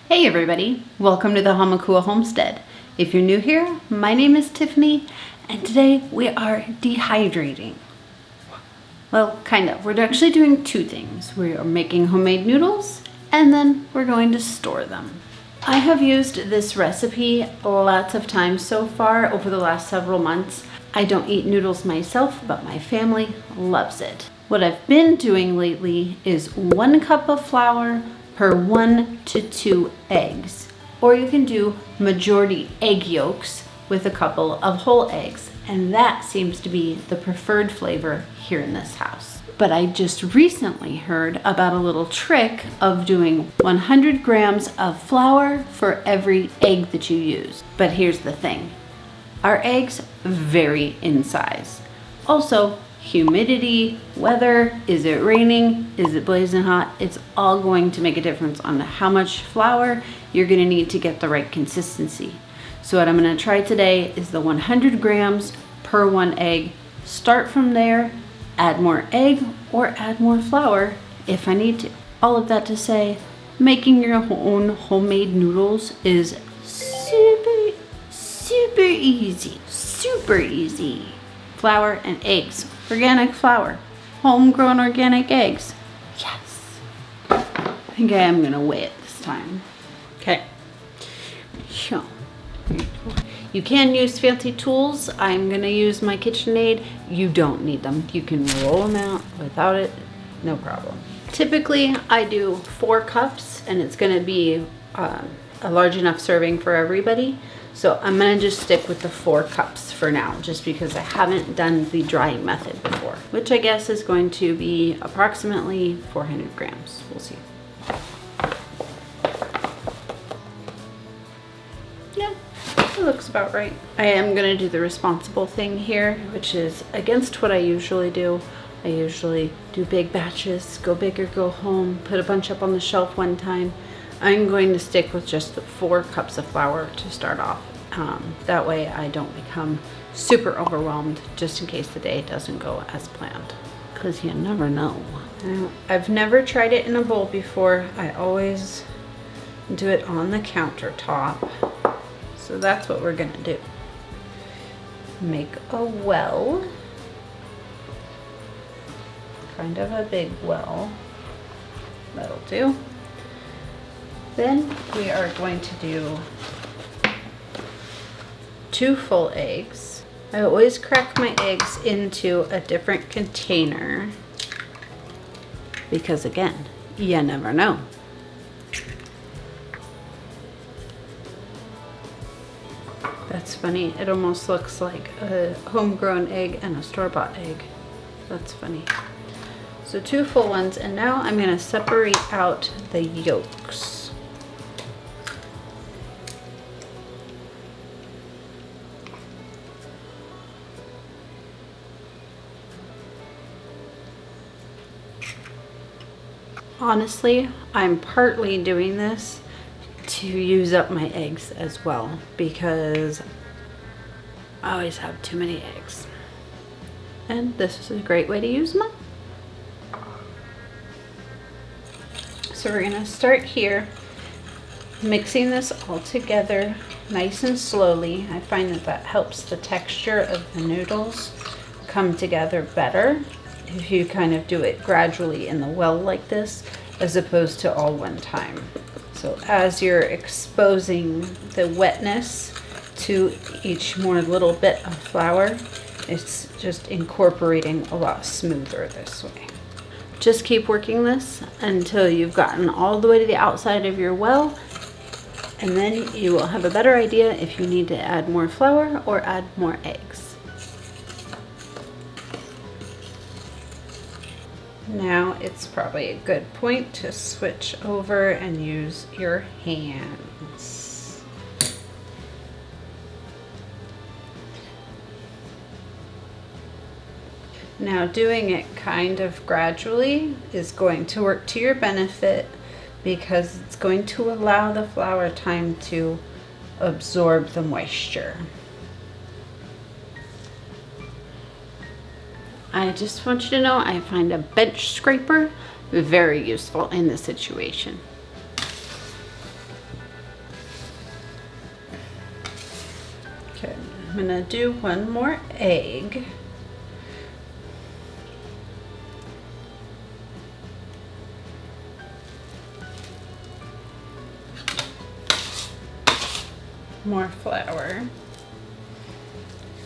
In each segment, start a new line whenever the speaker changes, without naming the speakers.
Hey everybody, welcome to the Hamakua Homestead. If you're new here, my name is Tiffany and today we are dehydrating. Well, kind of. We're actually doing two things. We are making homemade noodles and then we're going to store them. I have used this recipe lots of times so far over the last several months. I don't eat noodles myself, but my family loves it. What I've been doing lately is 1 cup of flour per 1 to 2 eggs. Or you can do majority egg yolks with a couple of whole eggs. And that seems to be the preferred flavor here in this house. But I just recently heard about a little trick of doing 100 grams of flour for every egg that you use. But here's the thing. Our eggs vary in size. Also, humidity, weather, is it raining, is it blazing hot? It's all going to make a difference on how much flour you're gonna need to get the right consistency. So what I'm gonna try today is the 100 grams per 1 egg. Start from there, add more egg or add more flour if I need to. All of that to say, making your own homemade noodles is super easy, super easy. Flour and eggs. Organic flour. Homegrown organic eggs. Yes. I think I am gonna weigh it this time. Okay. So, you can use fancy tools. I'm gonna use my KitchenAid. You don't need them. You can roll them out without it, no problem. Typically, I do 4 cups and it's gonna be a large enough serving for everybody. So I'm gonna just stick with the 4 cups for now, just because I haven't done the drying method before, which I guess is going to be approximately 400 grams. We'll see. Yeah, it looks about right. I am gonna do the responsible thing here, which is against what I usually do. I usually do big batches, go big or go home, put a bunch up on the shelf one time. I'm going to stick with just the 4 cups of flour to start off. That way I don't become super overwhelmed just in case the day doesn't go as planned. Because you never know. I've never tried it in a bowl before. I always do it on the countertop. So that's what we're gonna do. Make a well. Kind of a big well. That'll do. Then we are going to do 2 full eggs. I always crack my eggs into a different container because again, you never know. That's funny. It almost looks like a homegrown egg and a store-bought egg. That's funny. So 2 full ones, and now I'm going to separate out the yolks. Honestly, I'm partly doing this to use up my eggs as well because I always have too many eggs. And this is a great way to use them up. So we're gonna start here, mixing this all together nice and slowly. I find that that helps the texture of the noodles come together better if you kind of do it gradually in the well like this, as opposed to all one time. So as you're exposing the wetness to each more little bit of flour, it's just incorporating a lot smoother this way. Just keep working this until you've gotten all the way to the outside of your well, and then you will have a better idea if you need to add more flour or add more eggs. Now it's probably a good point to switch over and use your hands. Now doing it kind of gradually is going to work to your benefit because it's going to allow the flour time to absorb the moisture. I just want you to know I find a bench scraper very useful in this situation. Okay, I'm gonna do one more egg. More flour.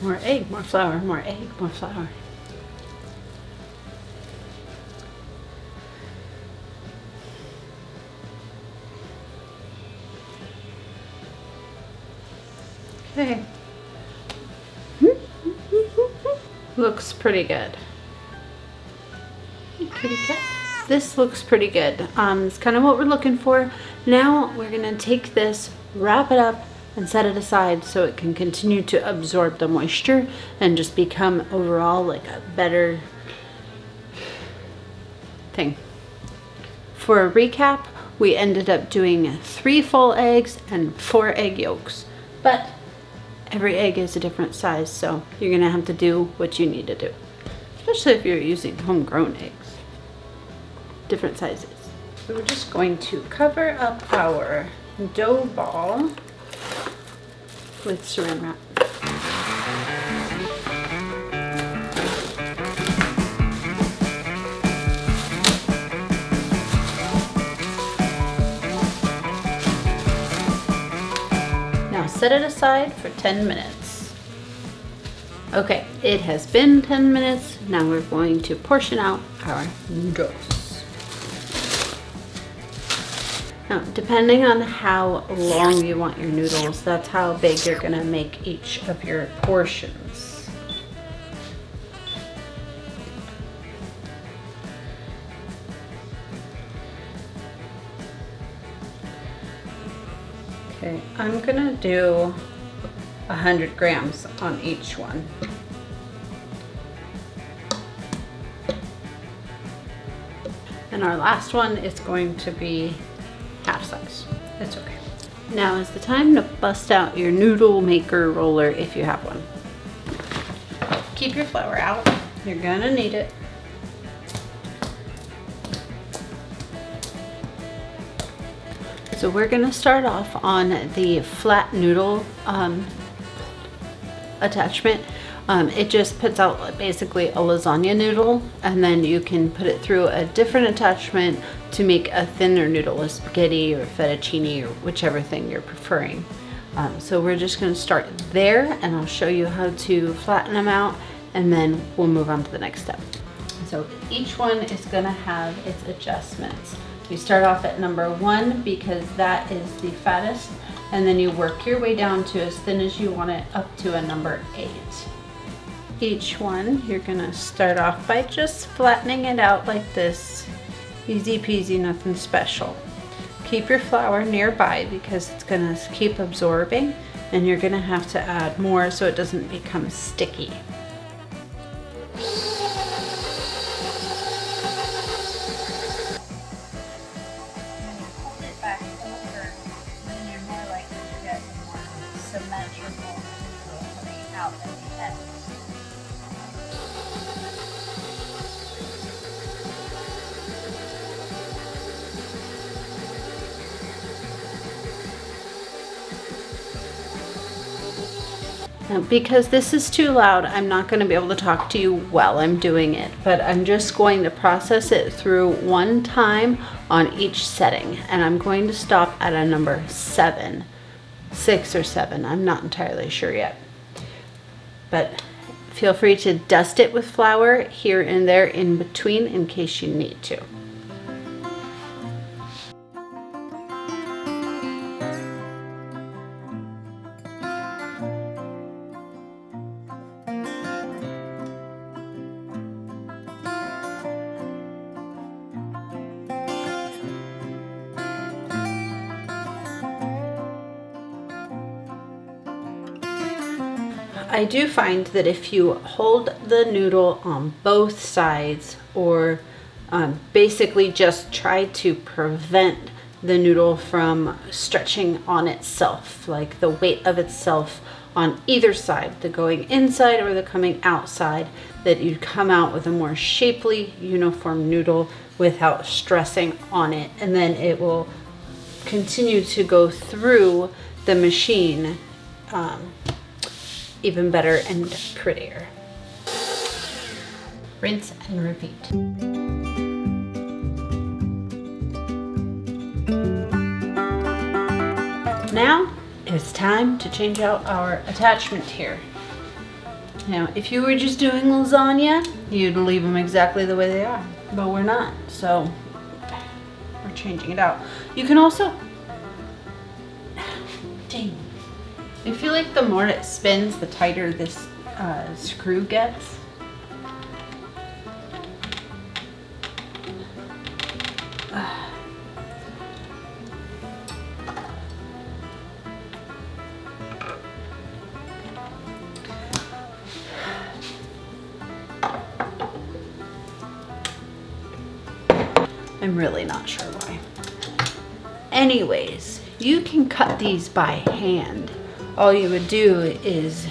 More egg, more flour, more egg, more flour. Okay. Looks pretty good. Kitty cat. This looks pretty good. It's kind of what we're looking for. Now we're gonna take this, wrap it up, and set it aside so it can continue to absorb the moisture and just become overall like a better thing. For a recap, we ended up doing 3 full eggs and 4 egg yolks, but every egg is a different size, so you're gonna have to do what you need to do, especially if you're using homegrown eggs, different sizes. So we're just going to cover up our dough ball with saran wrap. Now set it aside for 10 minutes. Okay, it has been 10 minutes. Now we're going to portion out our noodles. Now, depending on how long you want your noodles, that's how big you're gonna make each of your portions. Okay, I'm gonna do 100 grams on each one. And our last one is going to be half size. That's okay. Now is the time to bust out your noodle maker roller if you have one. Keep your flour out. You're gonna need it. So we're gonna start off on the flat noodle attachment. It just puts out basically a lasagna noodle, and then you can put it through a different attachment to make a thinner noodle, a spaghetti or fettuccine or whichever thing you're preferring. So we're just going to start there, and I'll show you how to flatten them out, and then we'll move on to the next step. So each one is going to have its adjustments. You start off at number 1 because that is the fattest, and then you work your way down to as thin as you want it up to a number 8. Each one, you're gonna start off by just flattening it out like this. Easy peasy, nothing special. Keep your flour nearby because it's gonna keep absorbing, and you're gonna have to add more so it doesn't become sticky. Now, because this is too loud, I'm not going to be able to talk to you while I'm doing it, but I'm just going to process it through one time on each setting, and I'm going to stop at a number 7, 6 or 7, I'm not entirely sure yet. But feel free to dust it with flour here and there in between in case you need to. I do find that if you hold the noodle on both sides, or basically just try to prevent the noodle from stretching on itself, like the weight of itself on either side, the going inside or the coming outside, that you come out with a more shapely, uniform noodle without stressing on it, and then it will continue to go through the machine even better and prettier. Rinse and repeat. Now it's time to change out our attachment here. Now, if you were just doing lasagna, you'd leave them exactly the way they are, but we're not, so we're changing it out. You can also, dang, I feel like the more it spins, the tighter this screw gets. I'm really not sure why. Anyways, you can cut these by hand. All you would do is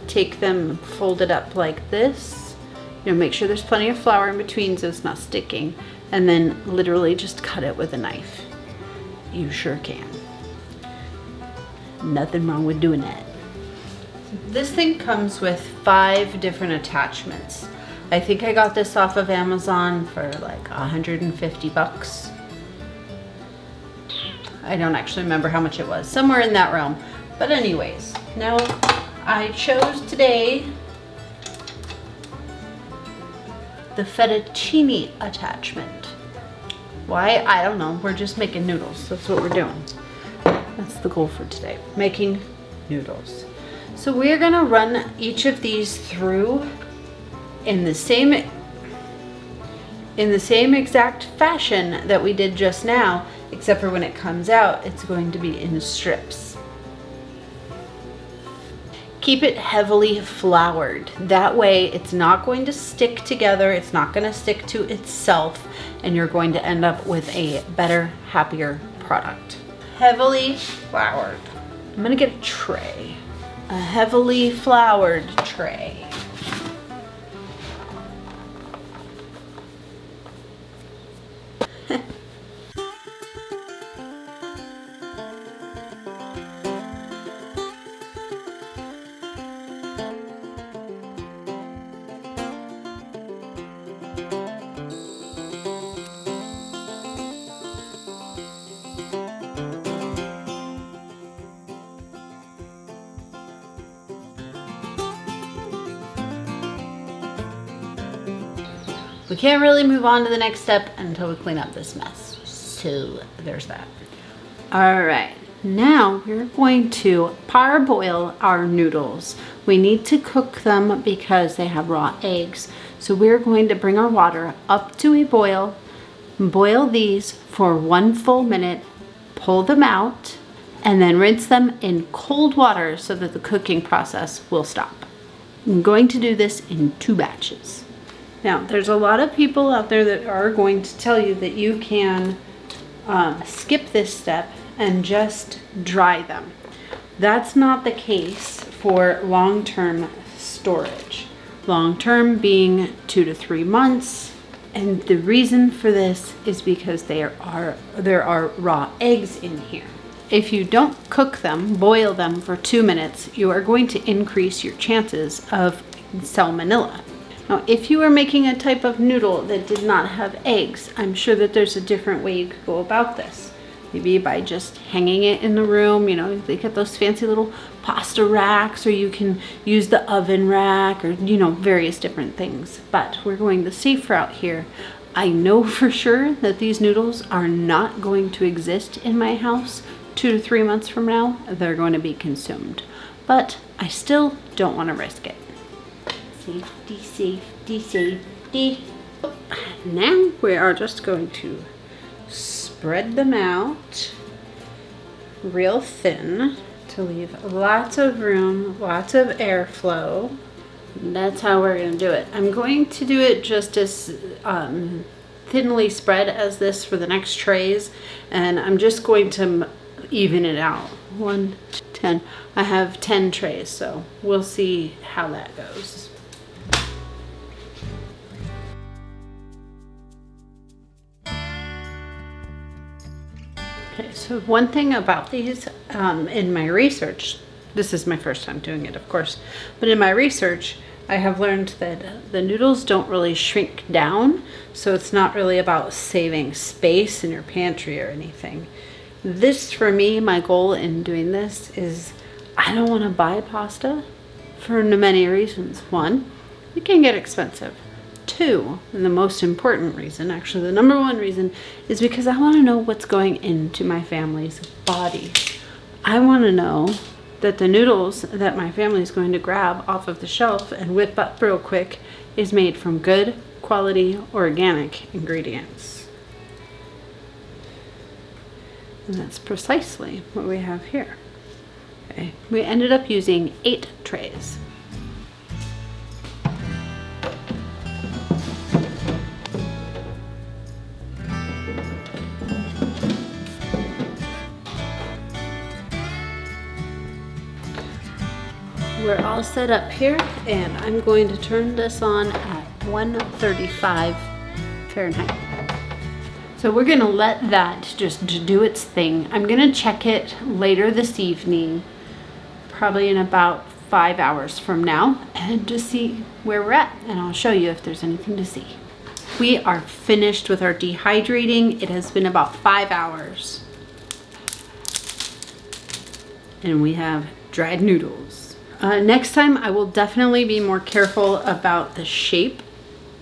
take them, fold it up like this. Make sure there's plenty of flour in between so it's not sticking. And then literally just cut it with a knife. You sure can. Nothing wrong with doing that. This thing comes with 5 different attachments. I think I got this off of Amazon for like 150 bucks. I don't actually remember how much it was, somewhere in that realm. But anyways, now I chose today the fettuccine attachment. Why? I don't know. We're just making noodles. That's what we're doing. That's the goal for today, making noodles. So we're gonna run each of these through in the same exact fashion that we did just now, except for when it comes out, it's going to be in strips. Keep it heavily floured. That way it's not going to stick together, it's not going to stick to itself, and you're going to end up with a better, happier product. Heavily floured. I'm going to get a tray. A heavily floured tray. We can't really move on to the next step until we clean up this mess. So there's that. All right, now we're going to parboil our noodles. We need to cook them because they have raw eggs. So we're going to bring our water up to a boil, boil these for 1 full minute, pull them out, and then rinse them in cold water so that the cooking process will stop. I'm going to do this in 2 batches. Now, there's a lot of people out there that are going to tell you that you can skip this step and just dry them. That's not the case for long-term storage. Long-term being 2 to 3 months. And the reason for this is because there are raw eggs in here. If you don't cook them, boil them for 2 minutes, you are going to increase your chances of salmonella. Now, if you were making a type of noodle that did not have eggs, I'm sure that there's a different way you could go about this. Maybe by just hanging it in the room, they get those fancy little pasta racks, or you can use the oven rack, or, various different things. But we're going the safe route here. I know for sure that these noodles are not going to exist in my house 2 to 3 months from now. They're going to be consumed. But I still don't want to risk it. Safety, safety, safety. Now we are just going to spread them out real thin to leave lots of room, lots of airflow. And that's how we're going to do it. I'm going to do it just as thinly spread as this for the next trays, and I'm just going to even it out. 1, 10. I have 10 trays, so we'll see how that goes. Okay, so one thing about these in my research This is my first time doing it, of course. But in my research, I have learned that the noodles don't really shrink down, so it's not really about saving space in your pantry or anything. This, for me, my goal in doing this is I don't want to buy pasta for many reasons. One, it can get expensive. Two, and the most important reason, actually the number one reason, is because I want to know what's going into my family's body. I want to know that the noodles that my family is going to grab off of the shelf and whip up real quick is made from good quality organic ingredients. And that's precisely what we have here. Okay. We ended up using 8 trays. We're all set up here, and I'm going to turn this on at 135 Fahrenheit. So we're gonna let that just do its thing. I'm gonna check it later this evening, probably in about 5 hours from now, and just see where we're at, and I'll show you if there's anything to see. We are finished with our dehydrating. It has been about 5 hours. And we have dried noodles. Next time I will definitely be more careful about the shape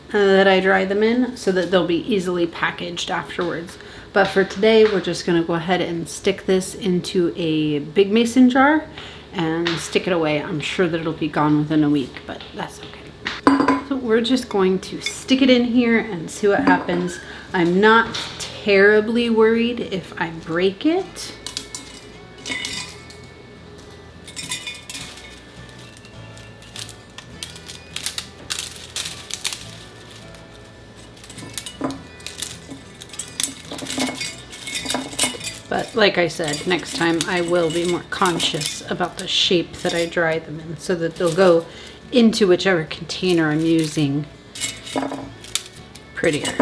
that I dry them in so that they'll be easily packaged afterwards. But for today, we're just gonna go ahead and stick this into a big mason jar and stick it away. I'm sure that it'll be gone within a week, but that's okay. So we're just going to stick it in here and see what happens. I'm not terribly worried if I break it. But like I said, next time I will be more conscious about the shape that I dry them in so that they'll go into whichever container I'm using prettier.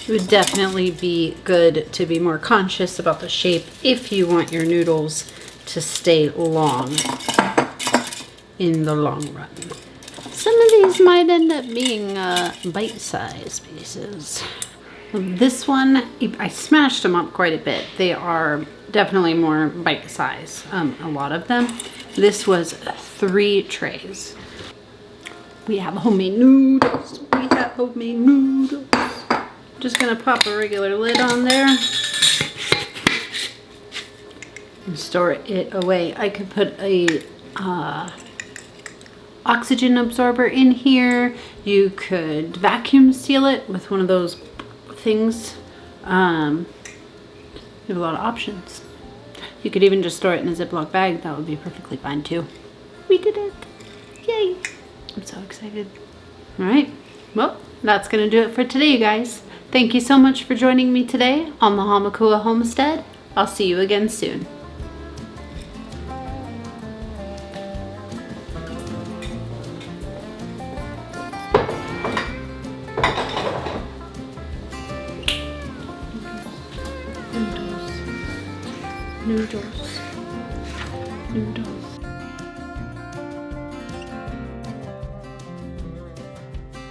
It would definitely be good to be more conscious about the shape if you want your noodles to stay long in the long run. Some of these might end up being bite-sized pieces. This one, I smashed them up quite a bit. They are definitely more bite size, a lot of them. This was 3 trays. We have homemade noodles. We have homemade noodles. Just gonna pop a regular lid on there and store it away. I could put a oxygen absorber in here. You could vacuum seal it with one of those things. You have a lot of options. You could even just store it in a Ziploc bag. That would be perfectly fine too. We did it. Yay. I'm so excited. All right. Well, that's going to do it for today, you guys. Thank you so much for joining me today on the Hamakua Homestead. I'll see you again soon. Noodles. Noodles.